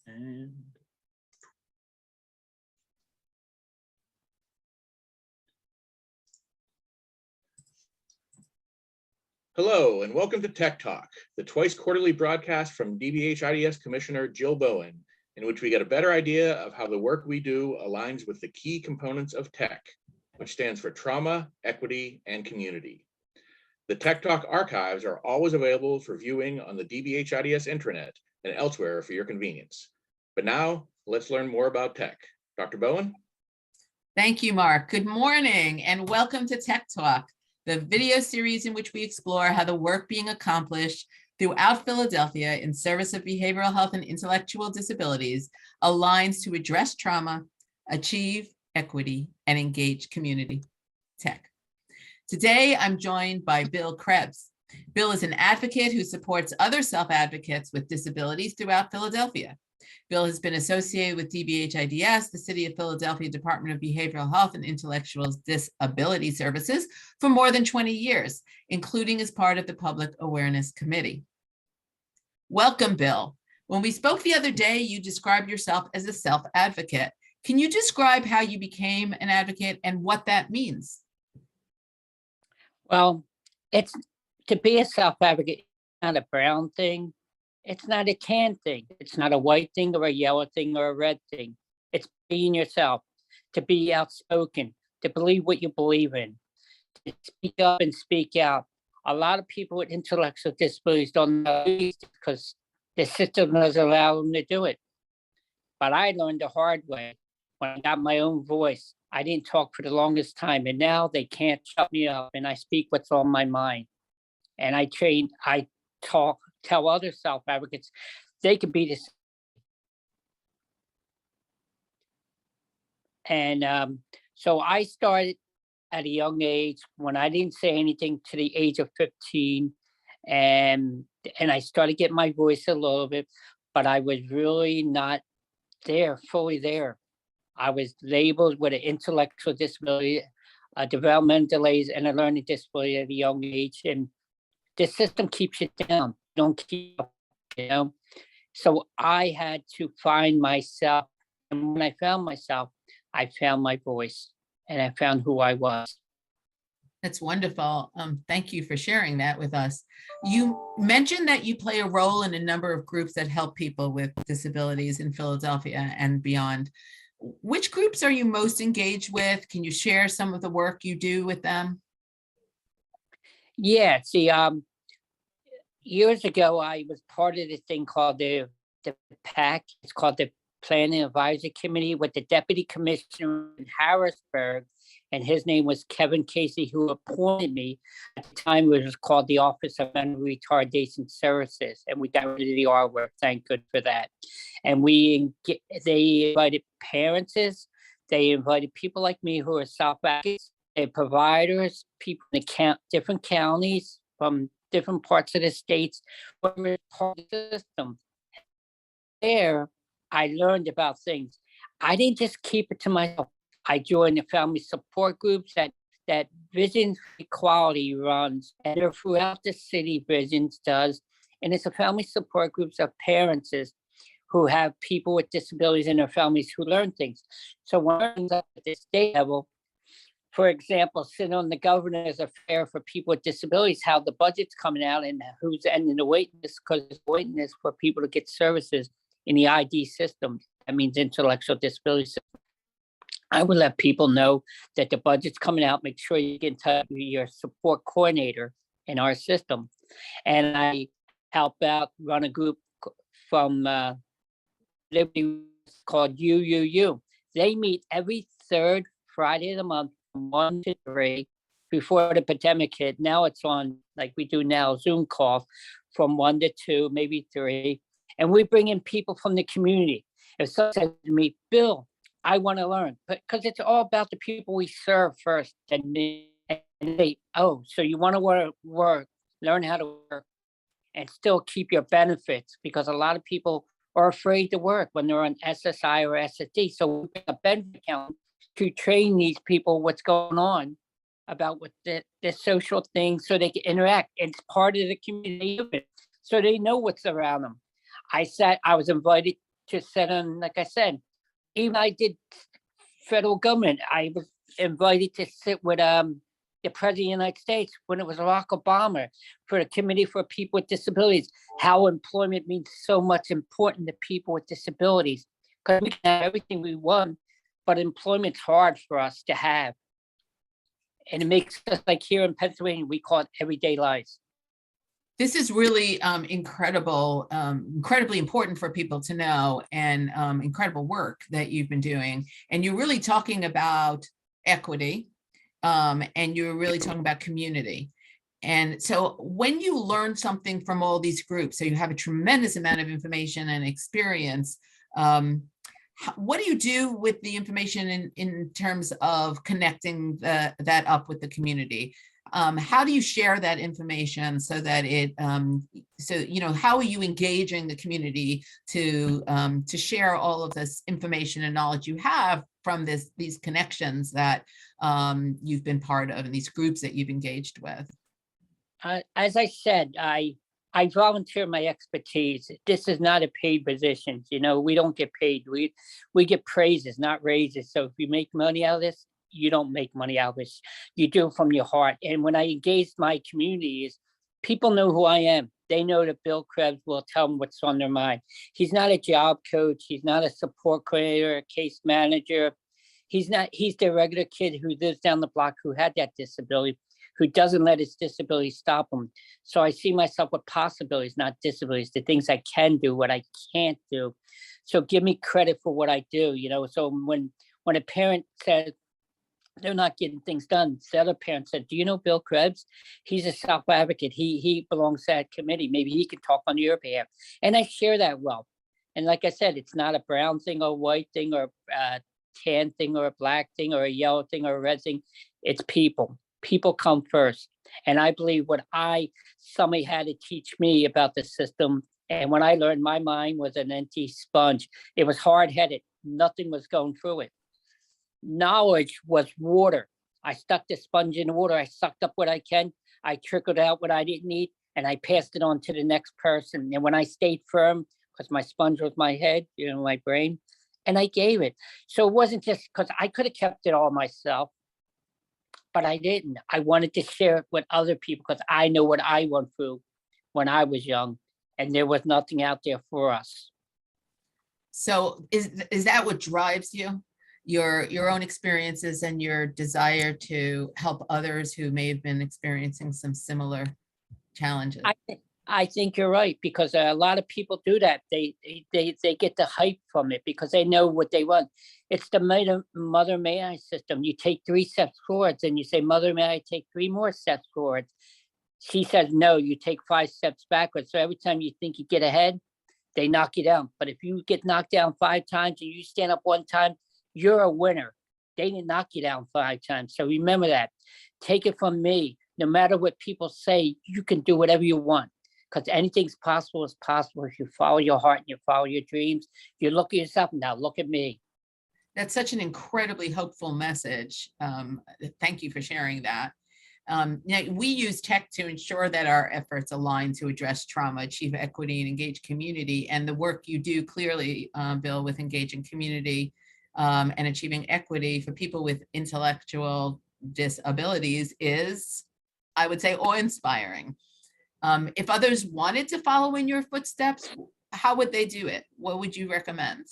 And hello, and welcome to Tech Talk, the twice quarterly broadcast from DBHIDS Commissioner Jill Bowen, in which we get a better idea of how the work we do aligns with the key components of TEC, which stands for trauma, equity, and community. The Tech Talk archives are always available for viewing on the DBHIDS intranet and elsewhere for your convenience. But now, let's learn more about TEC. Dr. Bowen? Thank you, Mark. Good morning and welcome to Tech Talk, the video series in which we explore how the work being accomplished throughout Philadelphia in service of behavioral health and intellectual disabilities aligns to address trauma, achieve equity, and engage community. TEC. Today, I'm joined by Bill Krebs. Bill is an advocate who supports other self-advocates with disabilities throughout Philadelphia. Bill has been associated with DBHIDS, the City of Philadelphia Department of Behavioral Health and Intellectual Disability Services, for more than 20 years, including as part of the Public Awareness Committee. Welcome, Bill. When we spoke the other day, you described yourself as a self-advocate. Can you describe how you became an advocate and what that means? Well, it's to be a self-advocate, not a brown thing. It's not a tan thing. It's not a white thing or a yellow thing or a red thing. It's being yourself, to be outspoken, to believe what you believe in, to speak up and speak out. A lot of people with intellectual disabilities don't know because the system doesn't allow them to do it. But I learned the hard way when I got my own voice. I didn't talk for the longest time, and now they can't shut me up, and I speak what's on my mind. And I tell other self-advocates they could be this. And so I started at a young age when I didn't say anything to the age of 15, and I started getting my voice a little bit, but I was really not fully there. I was labeled with an intellectual disability, developmental delays, and a learning disability at a young age, and the system keeps you down. Don't keep up, So I had to find myself. And when I found myself, I found my voice and I found who I was. That's wonderful. Thank you for sharing that with us. You mentioned that you play a role in a number of groups that help people with disabilities in Philadelphia and beyond. Which groups are you most engaged with? Can you share some of the work you do with them? Yeah, see, years ago, I was part of this thing called the PAC. It's called the Planning Advisory Committee with the Deputy Commissioner in Harrisburg, and his name was Kevin Casey, who appointed me. At the time, it was called the Office of Mental Retardation Services, and we got rid of the R word. Thank God for that. And they invited parents, they invited people like me who are self-advocates, they providers, people in the different counties from different parts of the states, but we're part of the system. There, I learned about things. I didn't just keep it to myself. I joined the family support groups that Visions Equality runs, and they're throughout the city. Visions does, and it's a family support groups of parents who have people with disabilities in their families who learn things. So when I learned at the state level, for example, sitting on the governor's affair for people with disabilities, how the budget's coming out and who's ending the waiting list, because there's waiting list for people to get services in the ID system. That means intellectual disability system. I would let people know that the budget's coming out. Make sure you get in touch with your support coordinator in our system. And I help out, run a group from Liberty called UUU. They meet every third Friday of the month, 1 to 3, before the pandemic hit. Now it's on, like we do now, Zoom call from 1 to 2, maybe 3. And we bring in people from the community. If someone says to me, Bill, I want to learn, because it's all about the people we serve first. And they, oh, so you want to work, learn how to work, and still keep your benefits, because a lot of people are afraid to work when they're on SSI or SSD. So we bring a benefit account to train these people what's going on about what the social things, so they can interact. It's part of the community, so they know what's around them. I was invited just said, like I said, even I did federal government. I was invited to sit with the President of the United States when it was Barack Obama for the Committee for People with Disabilities, how employment means so much important to people with disabilities. Because we can have everything we want, but employment's hard for us to have. And it makes us, like here in Pennsylvania, we call it everyday lives. This is really incredible, incredibly important for people to know, and incredible work that you've been doing. And you're really talking about equity, and you're really talking about community. And so when you learn something from all these groups, so you have a tremendous amount of information and experience, what do you do with the information in terms of connecting that up with the community? How do you share that information so that it, how are you engaging the community to share all of this information and knowledge you have from these connections that you've been part of and these groups that you've engaged with? As I said, I volunteer my expertise. This is not a paid position. We don't get paid. We get praises, not raises. So if you make money out of this, you don't make money out of this. You do it from your heart. And when I engage my communities, people know who I am. They know that Bill Krebs will tell them what's on their mind. He's not a job coach. He's not a support coordinator, a case manager. He's the regular kid who lives down the block who had that disability, who doesn't let his disability stop him. So I see myself with possibilities, not disabilities, the things I can do, what I can't do. So give me credit for what I do, So when a parent says they're not getting things done, the other parent said, do you know Bill Krebs? He's a self-advocate. He belongs to that committee. Maybe he can talk on your behalf. And I share that well. And like I said, it's not a brown thing or white thing or a tan thing or a black thing or a yellow thing or a red thing. It's people. People come first. And I believe somebody had to teach me about the system. And when I learned, my mind was an empty sponge. It was hard-headed. Nothing was going through it. Knowledge was water. I stuck the sponge in the water. I sucked up what I can. I trickled out what I didn't need, and I passed it on to the next person. And when I stayed firm, because my sponge was my head, my brain, and I gave it. So it wasn't just because I could have kept it all myself, but I didn't. I wanted to share it with other people because I know what I went through when I was young, and there was nothing out there for us. So is that what drives you? Your own experiences and your desire to help others who may have been experiencing some similar challenges? I think you're right, because a lot of people do that. They get the hype from it because they know what they want. It's the mother may I system. You take 3 steps forwards and you say, mother, may I take 3 more steps forwards? She says, no, you take 5 steps backwards. So every time you think you get ahead, they knock you down. But if you get knocked down 5 times and you stand up 1 time, you're a winner. They didn't knock you down 5 times. So remember that. Take it from me. No matter what people say, you can do whatever you want, because anything's possible is possible if you follow your heart and you follow your dreams. You look at yourself, now look at me. That's such an incredibly hopeful message. Thank you for sharing that. We use tech to ensure that our efforts align to address trauma, achieve equity, and engage community. And the work you do clearly, Bill, with engaging community and achieving equity for people with intellectual disabilities is, I would say, awe-inspiring. If others wanted to follow in your footsteps, how would they do it? What would you recommend?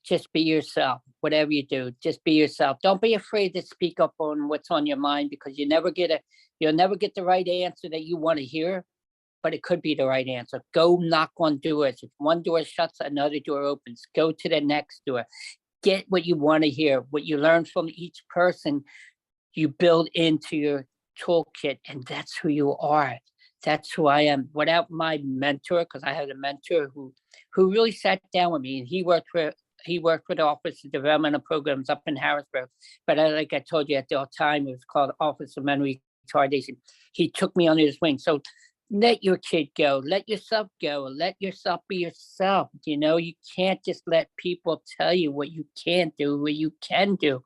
Just be yourself. Whatever you do, just be yourself. Don't be afraid to speak up on what's on your mind, because you'll never get the right answer that you want to hear, but it could be the right answer. Go knock on doors. If one door shuts, another door opens. Go to the next door. Get what you want to hear. What you learn from each person, you build into your toolkit, and that's who you are. That's who I am. Without my mentor, because I had a mentor who really sat down with me, and he worked for the Office of Developmental Programs up in Harrisburg. But like I told you at the time, it was called Office of Mental Retardation. He took me under his wing. So let your kid go. Let yourself go. Let yourself be yourself. You can't just let people tell you what you can't do, what you can do.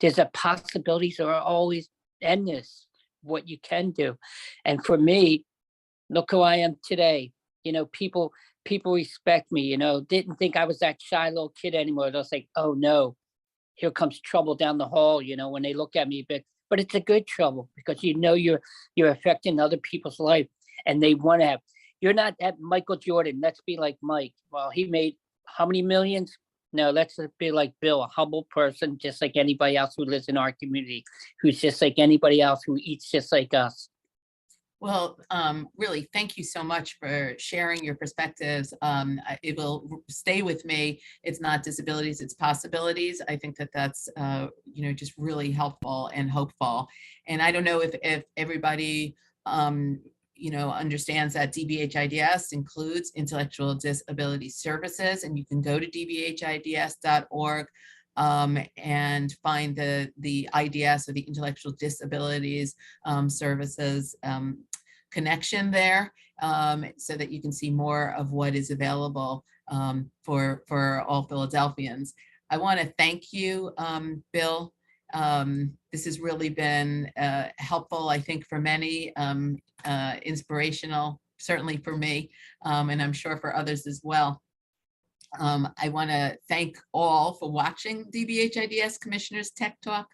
There's a possibilities are always endless, what you can do. And for me, look who I am today. people respect me, didn't think I was that shy little kid anymore. They'll say, oh no, here comes trouble down the hall, when they look at me, but it's a good trouble because you're affecting other people's life, and they want to have. You're not at Michael Jordan. Let's be like Mike. Well, he made how many millions? No, let's be like Bill, a humble person, just like anybody else who lives in our community, who's just like anybody else who eats just like us. Well, really, thank you so much for sharing your perspectives. It will stay with me. It's not disabilities, it's possibilities. I think that that's, just really helpful and hopeful. And I don't know if everybody, understands that DBHIDS includes intellectual disability services, and you can go to dbhids.org and find the IDS, or the intellectual disabilities services connection there, so that you can see more of what is available for all Philadelphians. I want to thank you, Bill. This has really been helpful, I think, for many, inspirational, certainly for me, and I'm sure for others as well. I want to thank all for watching DBHIDS Commissioners Tech Talk.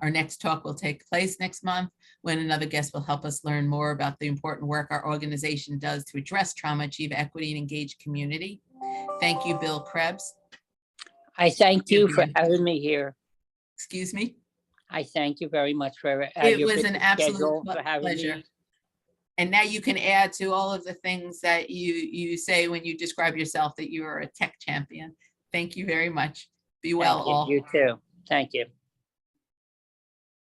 Our next talk will take place next month, when another guest will help us learn more about the important work our organization does to address trauma, achieve equity, and engage community. Thank you, Bill Krebs. I thank you for having me here. Excuse me? I thank you very much for it was an absolute pleasure. Me. And now you can add to all of the things that you say when you describe yourself that you are a tech champion. Thank you very much. Be well, all. You too. Thank you.